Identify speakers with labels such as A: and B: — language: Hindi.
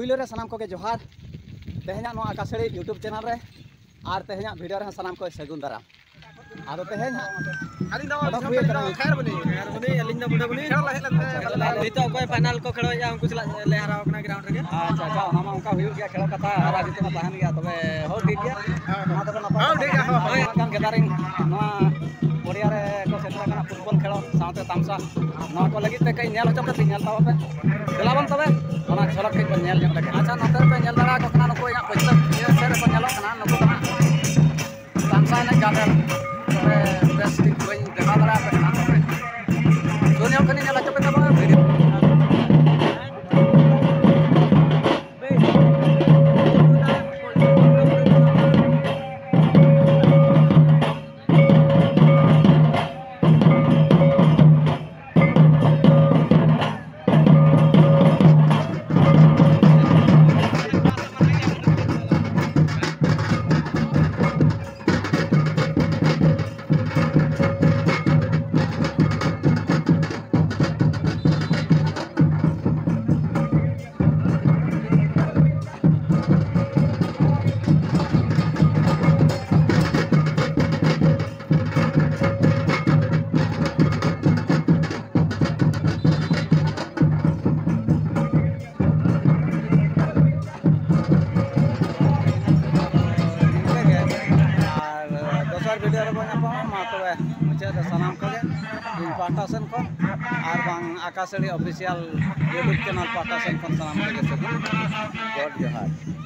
A: पुइलो रे सनाम को जोहार तेहना नो आकाशड़ी यूट्यूब चैनल रे और तेहना वीडियो रे सनाम को सगुन दाराम आदो तेहन
B: अलिंग दा खैर बनी अलिंग दा बुढ़ा बनी खेल लाहे नितो कोई फाइनल को खेलो या उनको चला ले हराव कना ग्राउंड रे
A: अच्छा अच्छा ओना मा उनका हुई गया खेल कथा हरा जीत में तहन गया तबे हो ठीक गया मा तबे नपा
B: हां ठीक है
A: हां कान गेदारिंग नो बढ़िया रे को सेटरा कना फुटबॉल खेलो साथे तामसा नो को लगी ते कई नेल होचो पे नेल तावा पे दिलावन तबे ओना झलक के नेल जम लगे अच्छा नतर पे नेल दरा को कना नको या पछता ये सेरे को नेलो कना नको कना तामसा ने गादर तबे बेस्ट कोई देखा दरा पे कना तबे सोनियो कनी नेल होचो पे तबे वीडियो रे बना मा तबे मुझे सलाम को पाटा सेन को और बांग आकाशड़ी ऑफिशियल यूट्यूब चैनल पाटा सेन को सलाम को जॉर्ज जोहार।